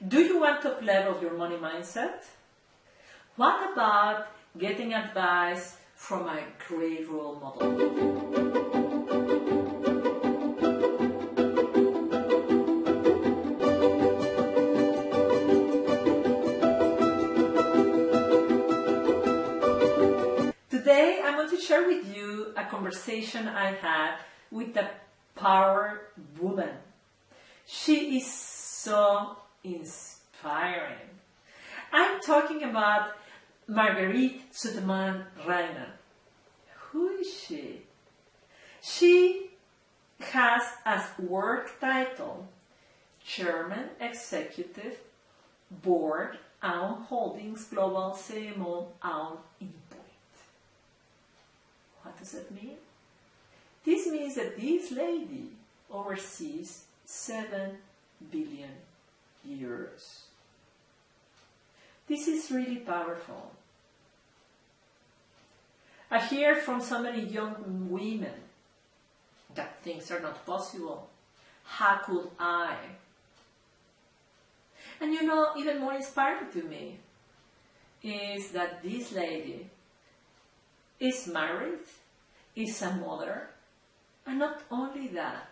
Do you want to up-level your money mindset? What about getting advice from a great role model? Today I'm going to share with you a conversation I had with a power woman. She is so inspiring. I'm talking about Marguerite Soeteman-Reijnen. Who is she? She has as work title Chairman Executive Board Aon Holdings Global CMO Aon Inpoint. What does that mean? This means that this lady oversees 7 billion euros. This is really powerful. I hear from so many young women that things are not possible. How could I? And you know, even more inspiring to me is that this lady is married, is a mother, and not only that,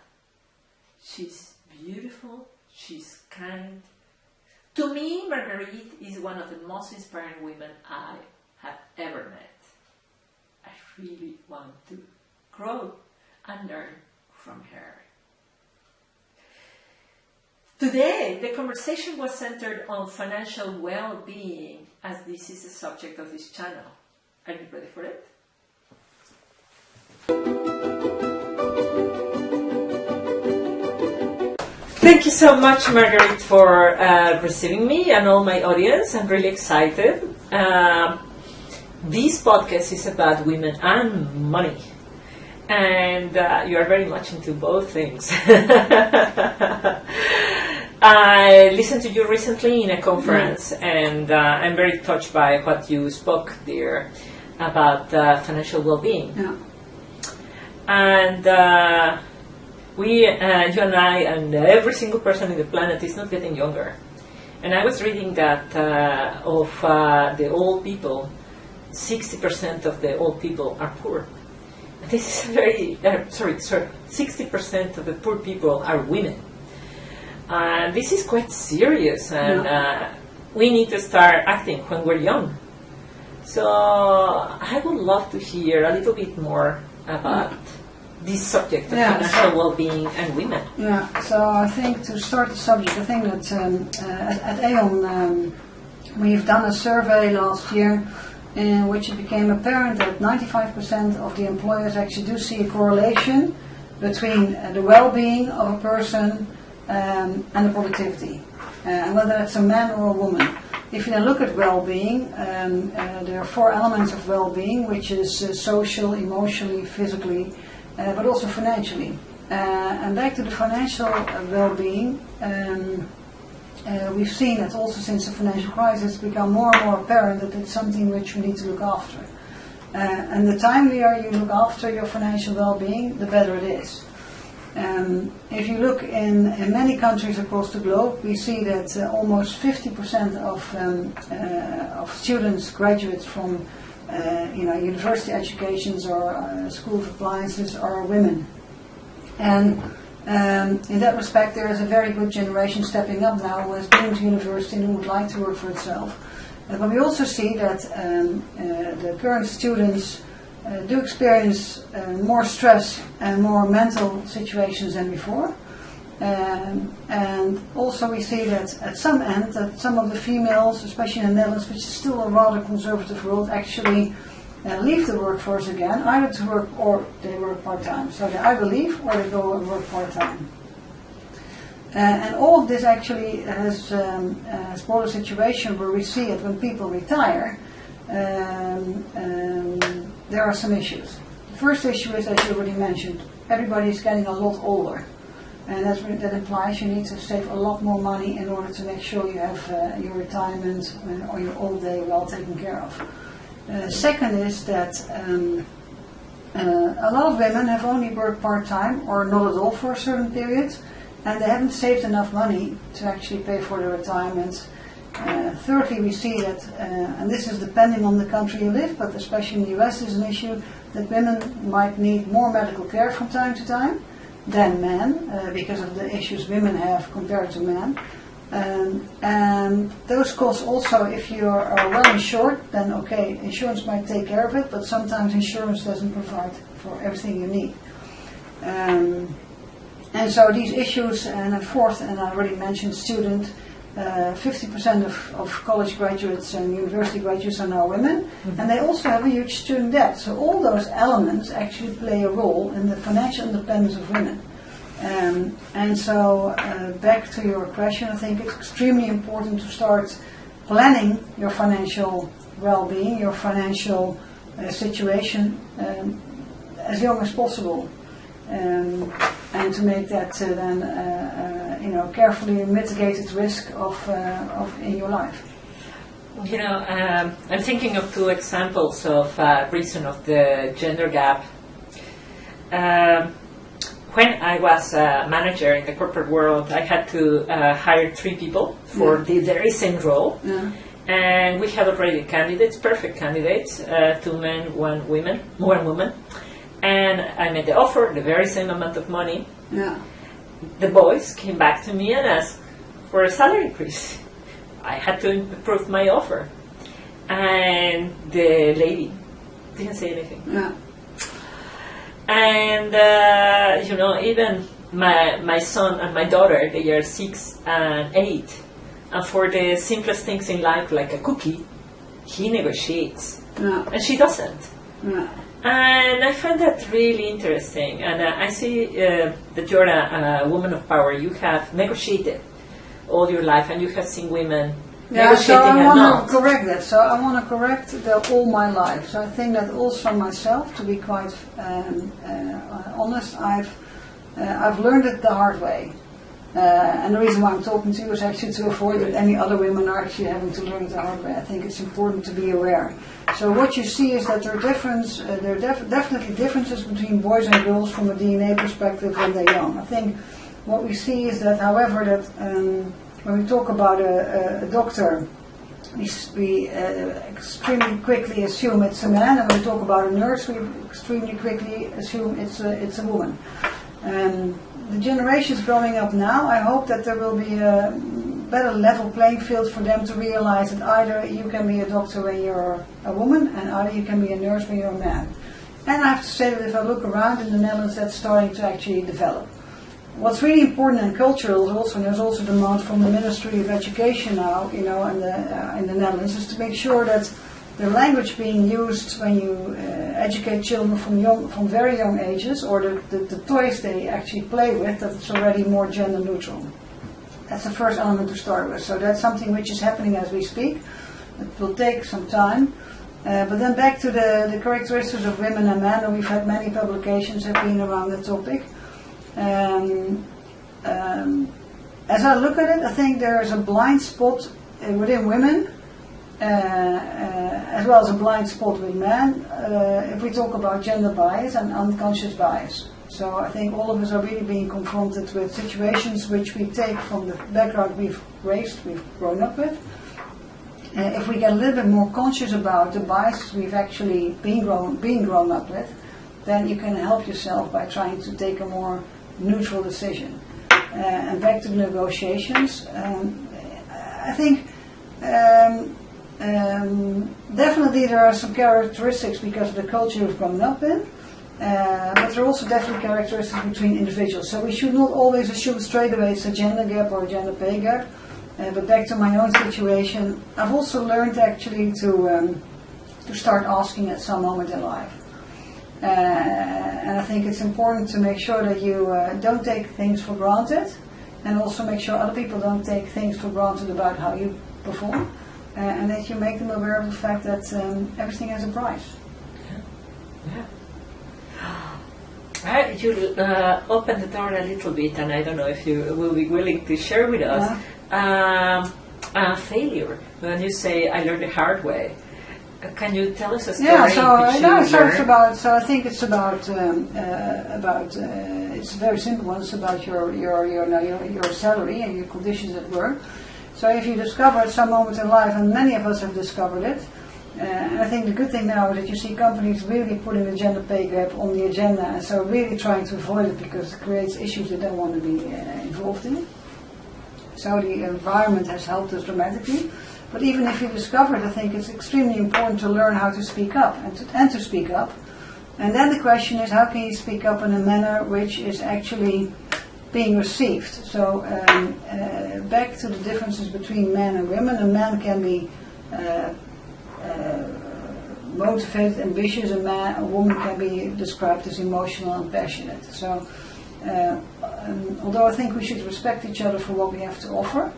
she's beautiful, she's kind. To me, Marguerite is one of the most inspiring women I have ever met. I really want to grow and learn from her. Today, the conversation was centered on financial well-being, as this is the subject of this channel. Are you ready for it? Thank you so much, Marguerite, for receiving me and all my audience. I'm really excited. This podcast is about women and money. And you are very much into both things. I listened to you recently in a conference, and I'm very touched by what you spoke there about financial well-being. Yeah. And you and I and every single person on the planet is not getting younger. And I was reading that of the old people, 60% of the old people are poor. This is very, 60% of the poor people are women. This is quite serious, and we need to start acting when we're young. So I would love to hear a little bit more about this subject of financial well-being and women. Yeah, so I think to start the subject, I think that at Aon we've done a survey last year in which it became apparent that 95% of the employers actually do see a correlation between the well-being of a person and the productivity, and whether it's a man or a woman. If you then look at well-being, there are 4 elements of well-being, which is social, emotionally, physically, but also financially. And back to the financial well-being, we've seen that also since the financial crisis, it's become more and more apparent that it's something which we need to look after. And the timelier you look after your financial well-being, the better it is. If you look in many countries across the globe, we see that almost 50% of students, graduates from university educations or school of appliances are women. And in that respect, there is a very good generation stepping up now who has been to university and who would like to work for itself. But we also see that the current students do experience more stress and more mental situations than before. And also we see that at some end that some of the females, especially in the Netherlands, which is still a rather conservative world, actually leave the workforce again, either to work or they work part-time. So they either leave or they go and work part-time. And all of this actually has brought a situation where we see it when people retire, there are some issues. The first issue is, as you already mentioned, everybody is getting a lot older. And that implies you need to save a lot more money in order to make sure you have your retirement or your old day well taken care of. Second is that a lot of women have only worked part-time or not at all for a certain period, and they haven't saved enough money to actually pay for their retirement. Thirdly, we see that, and this is depending on the country you live, but especially in the US is an issue, that women might need more medical care from time to time than men, because of the issues women have compared to men. And those costs also, if you are well insured, then okay, insurance might take care of it, but sometimes insurance doesn't provide for everything you need. And so these issues, and then fourth, and I already mentioned student, 50% of college graduates and university graduates are now women, and they also have a huge student debt. So all those elements actually play a role in the financial independence of women. And so back to your question, I think it's extremely important to start planning your financial well-being, your financial situation as young as possible, and to make that then carefully mitigated risk of in your life. You know, I'm thinking of two examples of reason of the gender gap. When I was a manager in the corporate world, I had to hire 3 people for the very same role. Yeah. And we had already candidates, perfect candidates, 2 men, 1 woman. And I made the offer, the very same amount of money. Yeah. The boys came back to me and asked for a salary increase. I had to improve my offer. And the lady didn't say anything. Yeah. And, even my son and my daughter, they are 6 and 8. And for the simplest things in life, like a cookie, he negotiates. Yeah. And she doesn't. Yeah. And I find that really interesting. And I see that you're a woman of power. You have negotiated all your life, and you have seen women negotiating so I and not. want to correct that. So I want to correct that all my life. So I think that also myself, to be quite honest, I've learned it the hard way. And the reason why I'm talking to you is actually to avoid that any other women are actually having to learn it the hard way. I think it's important to be aware. So what you see is that there are definitely differences between boys and girls from a DNA perspective when they're young. I think what we see is that, however, that when we talk about a doctor, we extremely quickly assume it's a man, and when we talk about a nurse, we extremely quickly assume it's a woman. The generations growing up now, I hope that there will be a better level playing field for them to realize that either you can be a doctor when you're a woman, and either you can be a nurse when you're a man. And I have to say that if I look around in the Netherlands, that's starting to actually develop. What's really important and cultural is also, and there's also demand from the Ministry of Education now, in the Netherlands, is to make sure that the language being used when you educate children from very young ages, or the toys they actually play with, that it's already more gender neutral. That's the first element to start with. So that's something which is happening as we speak. It will take some time. But then back to the characteristics of women and men, and we've had many publications have been around the topic. As I look at it, I think there is a blind spot within women, as well as a blind spot with men, if we talk about gender bias and unconscious bias. So I think all of us are really being confronted with situations which we take from the background we've grown up with. If we get a little bit more conscious about the biases we've actually been grown up with, then you can help yourself by trying to take a more neutral decision. And back to the negotiations, I think definitely there are some characteristics because of the culture we've grown up in, but there are also definitely characteristics between individuals. So we should not always assume straight away it's a gender gap or a gender pay gap. But back to my own situation, I've also learned actually to start asking at some moment in life. And I think it's important to make sure that you don't take things for granted, and also make sure other people don't take things for granted about how you perform, and that you make them aware of the fact that everything has a price. Yeah. You opened the door a little bit, and I don't know if you will be willing to share with us failure. When you say I learned the hard way, can you tell us a story? Yeah, so I think it's about it's very simple. It's about your salary and your conditions at work. So if you discover at some moment in life, and many of us have discovered it, and I think the good thing now is that you see companies really putting the gender pay gap on the agenda, and so really trying to avoid it because it creates issues they don't want to be involved in. So the environment has helped us dramatically. But even if you discover it, I think it's extremely important to learn how to speak up and to speak up. And then the question is, how can you speak up in a manner which is actually being received? So back to the differences between men and women. A man can be motivated, ambitious. A woman can be described as emotional and passionate. So although I think we should respect each other for what we have to offer,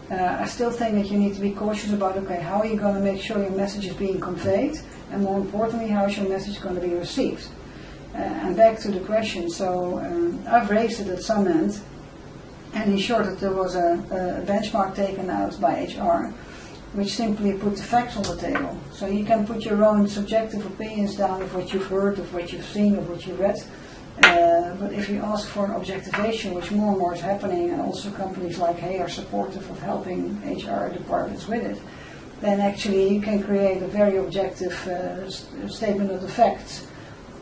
I still think that you need to be cautious about, okay, how are you going to make sure your message is being conveyed, and more importantly, how is your message going to be received? And back to the question, so I've raised it at some end, and in short that there was a benchmark taken out by HR, which simply put the facts on the table. So you can put your own subjective opinions down of what you've heard, of what you've seen, of what you've read, but if you ask for an objectivation, which more and more is happening, and also companies like Hey are supportive of helping HR departments with it, then actually you can create a very objective statement of the facts.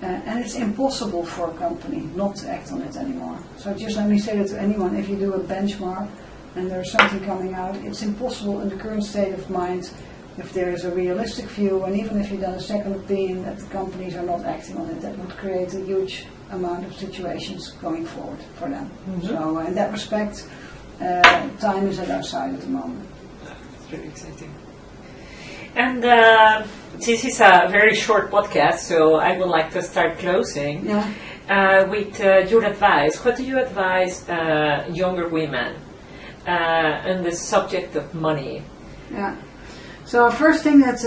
And it's impossible for a company not to act on it anymore. So just let me say that to anyone, if you do a benchmark and there's something coming out, it's impossible in the current state of mind, if there is a realistic view, and even if you've done a second opinion, that the companies are not acting on it. That would create a huge amount of situations going forward for them. Mm-hmm. So in that respect, time is at our side at the moment. That's really exciting. And this is a very short podcast, so I would like to start closing with your advice. What do you advise younger women on the subject of money? Yeah. So first thing that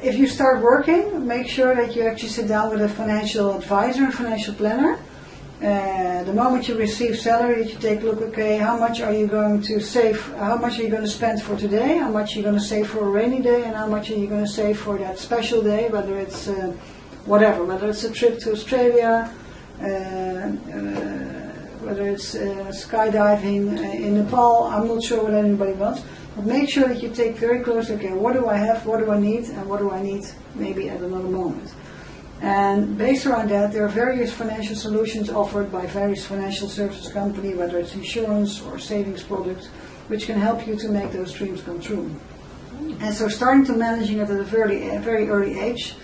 if you start working, make sure that you actually sit down with a financial advisor and financial planner. The moment you receive salary, that you take a look, okay, how much are you going to save, how much are you going to spend for today, how much are you going to save for a rainy day, and how much are you going to save for that special day, whether it's whether it's a trip to Australia, whether it's skydiving in Nepal. I'm not sure what anybody wants, but make sure that you take very close, okay, what do I have, what do I need, and what do I need maybe at another moment. And based around that, there are various financial solutions offered by various financial services companies, whether it's insurance or savings products, which can help you to make those dreams come true. And so starting to managing it at a very early age,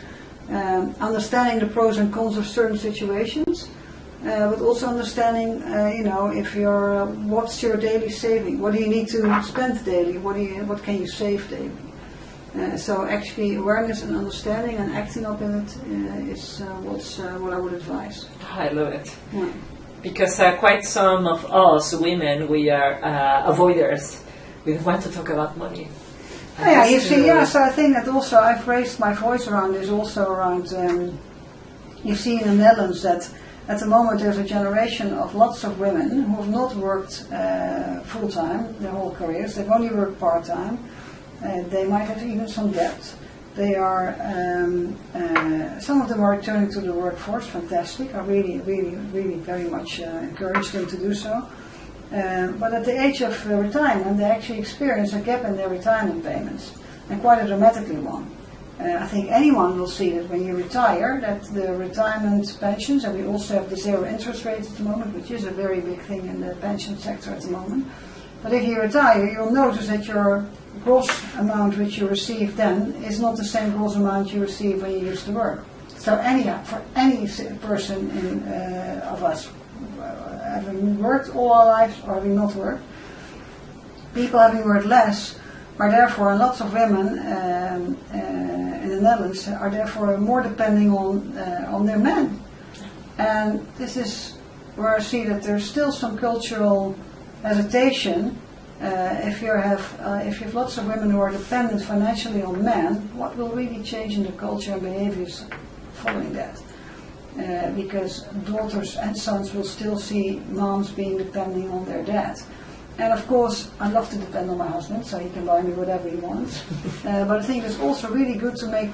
understanding the pros and cons of certain situations, but also understanding, if you're, what's your daily saving? What do you need to spend daily? What can you save daily? So actually awareness and understanding and acting up in it is what I would advise. I love it. Yeah. Because quite some of us women, we are avoiders. We don't want to talk about money. So I think that also I've raised my voice around this also around, you see in the Netherlands that at the moment there's a generation of lots of women who have not worked full-time their whole careers. They've only worked part-time. They might have even some debt. They are, some of them are returning to the workforce. Fantastic. I really very much encourage them to do so. But at the age of retirement, they actually experience a gap in their retirement payments, and quite a dramatically one. I think anyone will see that when you retire, that the retirement pensions, and we also have the zero interest rate at the moment, which is a very big thing in the pension sector at the moment. But if you retire, you'll notice that your gross amount which you receive then is not the same gross amount you receive when you used to work. So for any person of us, having worked all our lives or having not worked, people having worked less are therefore, and lots of women in the Netherlands are therefore more depending on their men. And this is where I see that there's still some cultural hesitation. If you have lots of women who are dependent financially on men, what will really change in the culture and behaviors following that? Because daughters and sons will still see moms being depending on their dad. And of course, I love to depend on my husband, so he can buy me whatever he wants. But I think it's also really good to make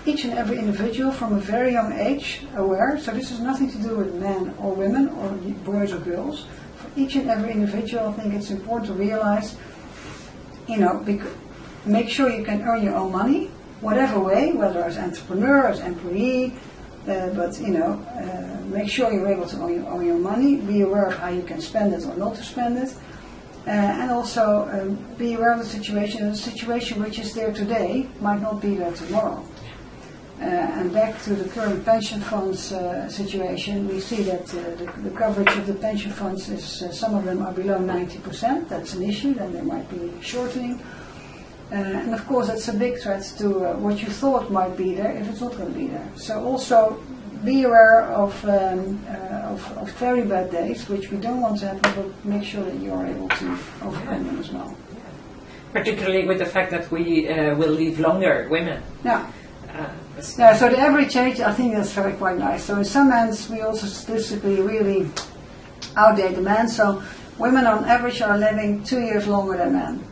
each and every individual from a very young age aware. So this has nothing to do with men or women or boys or girls. For each and every individual, I think it's important to realize, make sure you can earn your own money, whatever way, whether as entrepreneur, as employee, but make sure you're able to own your money, be aware of how you can spend it or not to spend it. And also be aware of the situation. The situation which is there today might not be there tomorrow. And back to the current pension funds situation, we see that the coverage of the pension funds is, some of them are below 90%. That's an issue, then they might be shortening. And of course that's a big threat to what you thought might be there if it's not going to be there. So also be aware of very bad days, which we don't want to happen, but make sure that you are able to overcome them as well. Particularly with the fact that we will live longer, women. Yeah. So the average age, I think that's quite nice. So in some ends, we also statistically really outdate the men. So women on average are living 2 years longer than men.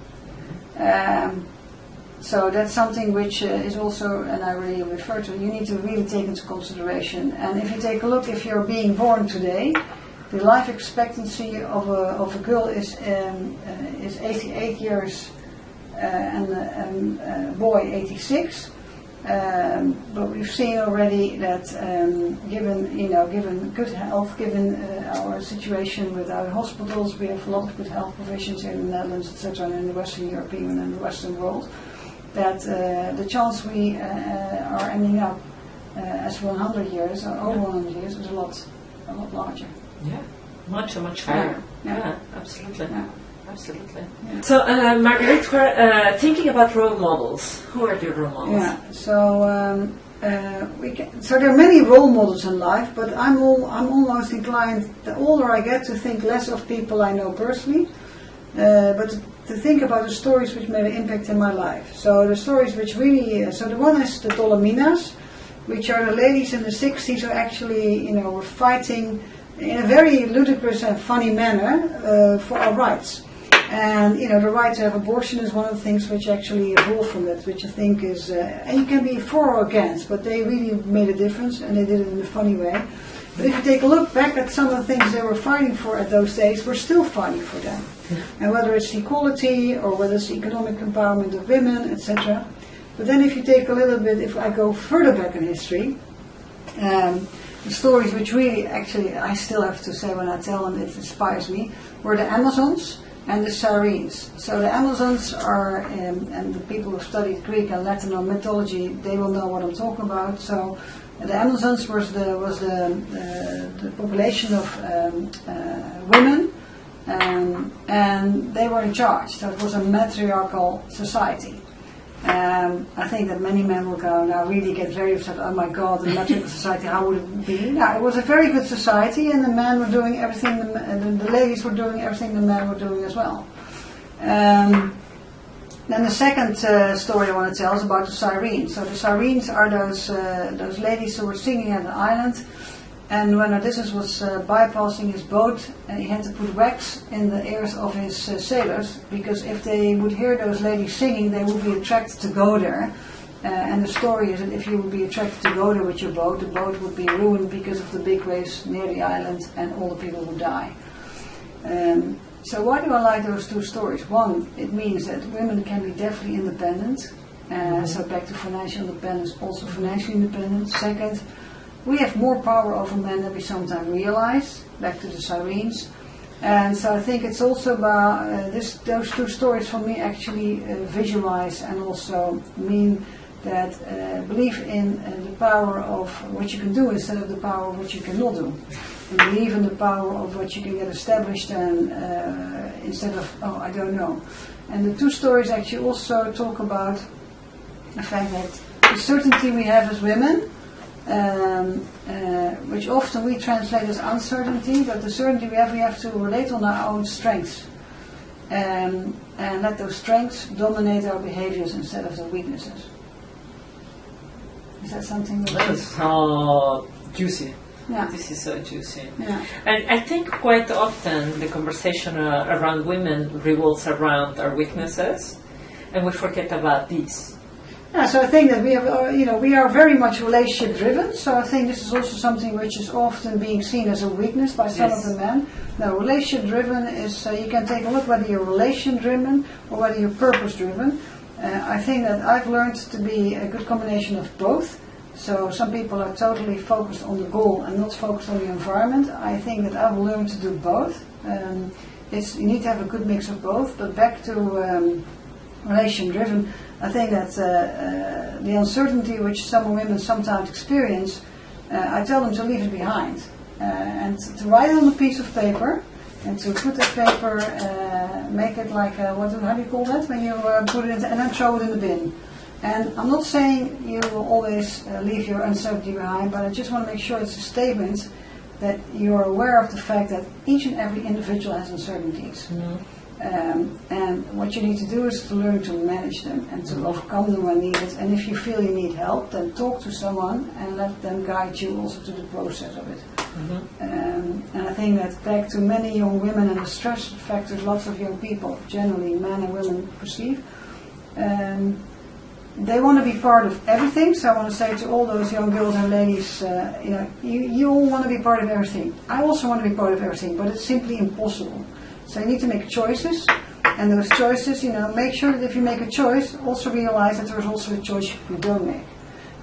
So that's something which is also, and I really refer to, you need to really take into consideration. And if you take a look, if you're being born today, the life expectancy of a girl is 88 years and a boy 86. But we've seen already that given good health, given our situation with our hospitals, we have a lot of good health provisions in the Netherlands, etc., and in the Western European and the Western world, that the chance we are ending up as 100 years or over 100 years is a lot larger. Yeah, much higher. Yeah, absolutely. Yeah. Absolutely. Yeah. So, Marguerite, we're thinking about role models. Who are your role models? Yeah. So so there are many role models in life, but I'm almost inclined, the older I get, to think less of people I know personally, but to think about the stories which made an impact in my life. So the stories which really, so the one is the Dolominas, which are the ladies in the 60s who actually, were fighting in a very ludicrous and funny manner for our rights. And the right to have abortion is one of the things which actually evolved from that, which I think is, and you can be for or against, but they really made a difference, and they did it in a funny way. But if you take a look back at some of the things they were fighting for at those days, we're still fighting for them. And whether it's equality or whether it's economic empowerment of women, etc. But then if you take a little bit, if I go further back in history, the stories which really, actually, I still have to say when I tell them it inspires me, were the Amazons and the Sirens. So the Amazons are, and the people who studied Greek and Latin or mythology, they will know what I'm talking about. So the Amazons was the population of women, and they were in charge. So it was a matriarchal society. I think that many men will go now really get very upset. Oh my God, the matriarchal society, how would it be? No, it was a very good society, and the men were doing everything. The ladies were doing everything the men were doing as well. Then the second story I want to tell is about the Sirens. So the Sirens are those ladies who were singing at an island. And when Odysseus was bypassing his boat, he had to put wax in the ears of his sailors, because if they would hear those ladies singing, they would be attracted to go there. And the story is that if you would be attracted to go there with your boat, the boat would be ruined because of the big waves near the island, and all the people would die. So why do I like those two stories? One, it means that women can be definitely independent. So back to financial independence, also financial independence. Second, we have more power over men than we sometimes realize, back to the Sirens. And so I think it's also about, those two stories for me actually visualize and also mean that believe in the power of what you can do instead of the power of what you cannot do. And believe in the power of what you can get established and instead of, oh, I don't know. And the two stories actually also talk about the fact that the certainty we have as women, which often we translate as uncertainty, but the certainty we have to relate on our own strengths, and let those strengths dominate our behaviors instead of the weaknesses. Is that something that is juicy? Yeah. This is so juicy. Yeah. And I think quite often the conversation around women revolves around our weaknesses, and we forget about these. Yeah, so I think that we have, we are very much relationship driven. So I think this is also something which is often being seen as a weakness by some of the men. Now, relationship driven is you can take a look whether you're relation driven or whether you're purpose driven. I think that I've learned to be a good combination of both. So some people are totally focused on the goal and not focused on the environment. I think that I've learned to do both. You need to have a good mix of both. But back to relation driven. I think that the uncertainty which some women sometimes experience, I tell them to leave it behind and to write it on a piece of paper and to put that paper, make it like, how do you call that? When you put it in, and then throw it in the bin. And I'm not saying you will always leave your uncertainty behind, but I just want to make sure it's a statement that you're aware of the fact that each and every individual has uncertainties. Mm-hmm. And what you need to do is to learn to manage them and to overcome them when needed. And if you feel you need help, then talk to someone and let them guide you also to the process of it. Mm-hmm. And I think that back to many young women and the stress factors lots of young people, generally men and women, perceive, they want to be part of everything. So I want to say to all those young girls and ladies, you all want to be part of everything. I also want to be part of everything, but it's simply impossible. So you need to make choices, and those choices, make sure that if you make a choice, also realize that there's also a choice you don't make.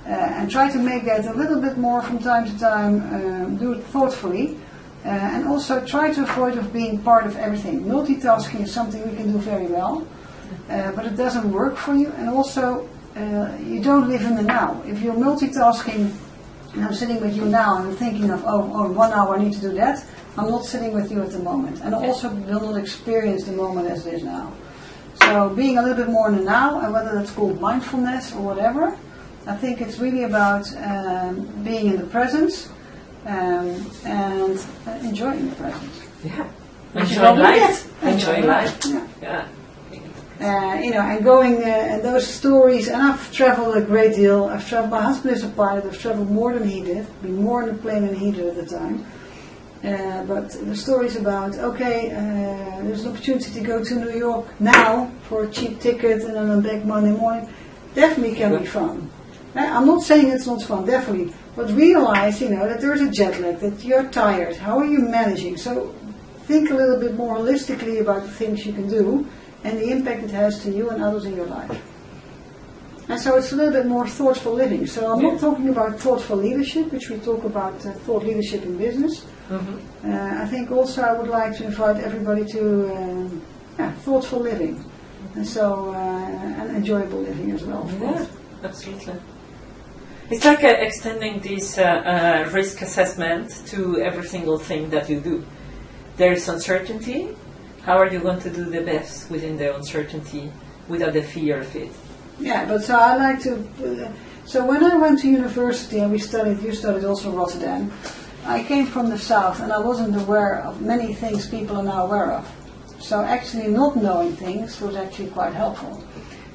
And try to make that a little bit more from time to time, do it thoughtfully, and also try to avoid of being part of everything. Multitasking is something we can do very well, but it doesn't work for you, and also you don't live in the now. If you're multitasking, and I'm sitting with you now and I'm thinking of, in 1 hour I need to do that, I'm not sitting with you at the moment, and I also will not experience the moment as it is now. So being a little bit more in the now, and whether that's called mindfulness or whatever, I think it's really about being in the present and enjoying the present. Yeah, enjoy life. Enjoy life. Yeah. And going and those stories, and I've traveled a great deal. My husband is a pilot. I've traveled more than he did, been more in the plane than he did at the time. But the stories about, there's an opportunity to go to New York now for a cheap ticket and then I'm back Monday morning, definitely can be fun. I'm not saying it's not fun, definitely, but realize, that there's a jet lag, that you're tired. How are you managing? So think a little bit more holistically about the things you can do and the impact it has to you and others in your life. And so it's a little bit more thoughtful living. So I'm not talking about thoughtful leadership, which we talk about thought leadership in business. Mm-hmm. I think also I would like to invite everybody to thoughtful living. And so and enjoyable living as well. Yeah, absolutely. It's like extending this risk assessment to every single thing that you do. There is uncertainty. How are you going to do the best within the uncertainty without the fear of it? Yeah, but so I like to. So when I went to university and you studied also in Rotterdam, I came from the south and I wasn't aware of many things people are now aware of. So actually not knowing things was actually quite helpful,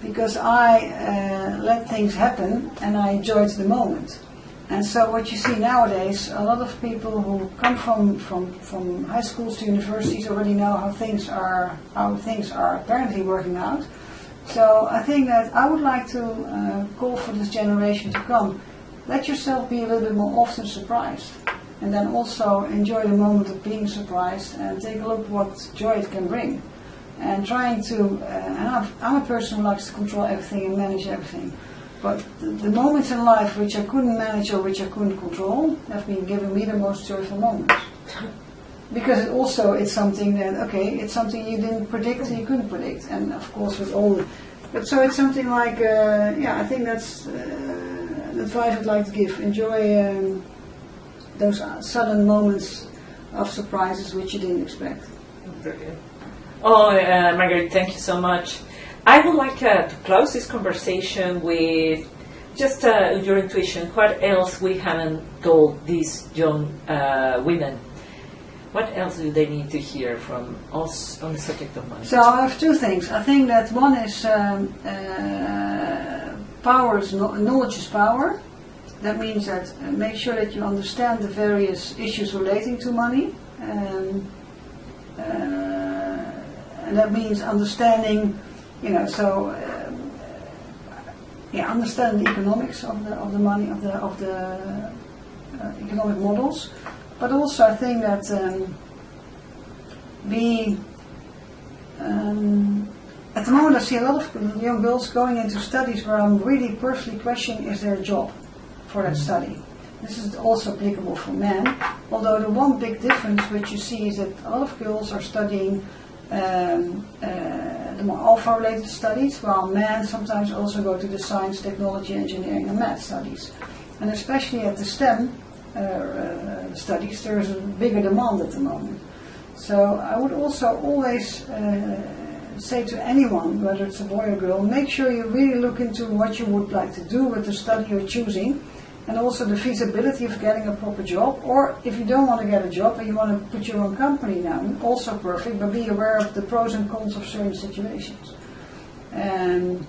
because I let things happen and I enjoyed the moment. And so what you see nowadays, a lot of people who come from high schools to universities already know how things are apparently working out. So I think that I would like to call for this generation to come. Let yourself be a little bit more often surprised. And then also enjoy the moment of being surprised and take a look what joy it can bring. And trying to, I'm a person who likes to control everything and manage everything. But the moments in life which I couldn't manage or which I couldn't control have been giving me the most joyful moments. Because it's something that, it's something you didn't predict and you couldn't predict. And of course with all the, but so it's something like, I think that's the advice I'd like to give. Enjoy those sudden moments of surprises which you didn't expect. Brilliant. Oh, Marguerite, thank you so much. I would like to close this conversation with just your intuition. What else we haven't told these young women? What else do they need to hear from us on the subject of money? So I have two things. I think that one is power is knowledge is power. that means that make sure that you understand the various issues relating to money. And that means understanding, understand the economics of the money, of the economic models. But also I think that at the moment I see a lot of young girls going into studies where I'm really personally questioning, is there a job for that study? This is also applicable for men, although the one big difference which you see is that a lot of girls are studying the more alpha-related studies, while men sometimes also go to the science, technology, engineering and math studies. And especially at the STEM studies, there is a bigger demand at the moment. So I would also always say to anyone, whether it's a boy or girl, make sure you really look into what you would like to do with the study you're choosing, and also the feasibility of getting a proper job. Or if you don't want to get a job and you want to put your own company down, also perfect, but be aware of the pros and cons of certain situations. And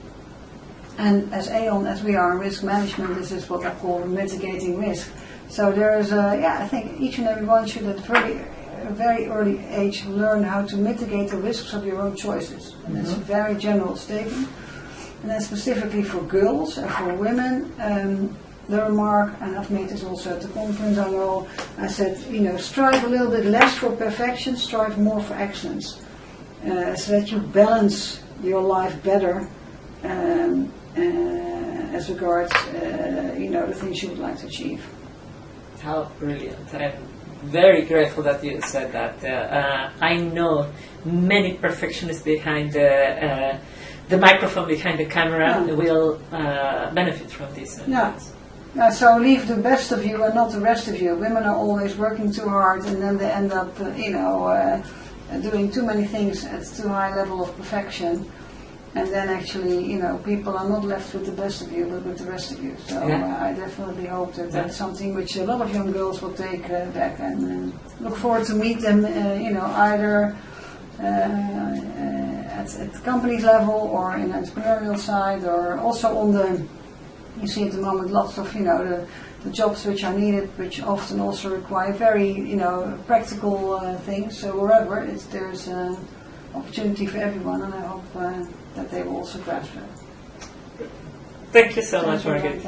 as Aon, as we are in risk management, this is what I call mitigating risk. So there is I think each and every one should at a very early age learn how to mitigate the risks of your own choices. And that's a very general statement. And then specifically for girls and for women, the remark, and I've made this also at the conference, I said, strive a little bit less for perfection, strive more for excellence. So that you balance your life better as regards, the things you would like to achieve. How brilliant. I'm very grateful that you said that. I know many perfectionists behind the microphone, behind the camera, will benefit from this. So leave the best of you and not the rest of you. Women are always working too hard, and then they end up, doing too many things at too high level of perfection. And then actually, people are not left with the best of you, but with the rest of you. So I definitely hope that that's something which a lot of young girls will take back, and look forward to meet them, either at the company's level or in the entrepreneurial side, or also on the, you see at the moment lots of, the jobs which are needed, which often also require very, practical things. So wherever there's opportunity for everyone, and I hope that they will also grasp it. Thank you so much, Marguerite.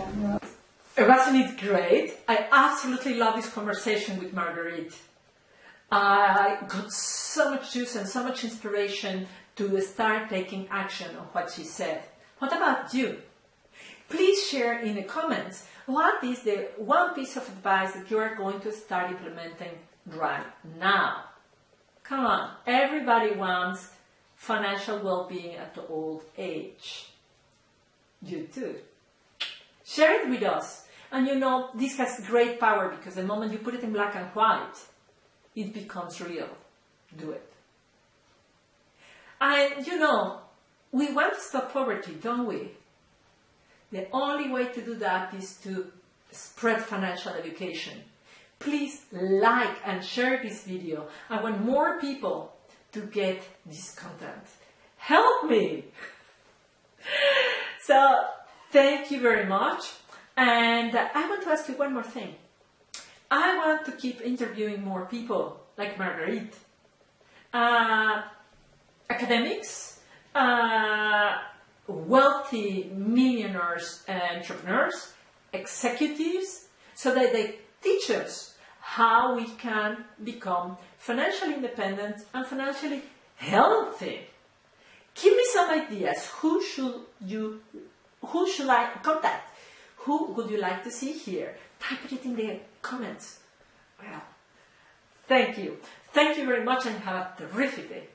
Wasn't it great? I absolutely love this conversation with Marguerite. I got so much juice and so much inspiration to start taking action on what she said. What about you? Please share in the comments what is the one piece of advice that you are going to start implementing right now. Come on, everybody wants financial well-being at the old age. You too. Share it with us. And this has great power, because the moment you put it in black and white, it becomes real. Do it. And we want to stop poverty, don't we? The only way to do that is to spread financial education. Please like and share this video. I want more people to get this content. Help me! So, thank you very much. And I want to ask you one more thing. I want to keep interviewing more people like Marguerite. Academics, wealthy millionaires and entrepreneurs, executives, so that they teach us how we can become financially independent and financially healthy. Give me some ideas. Who should I contact? Who would you like to see here? Type it in the comments. Well, thank you. Thank you very much, and have a terrific day.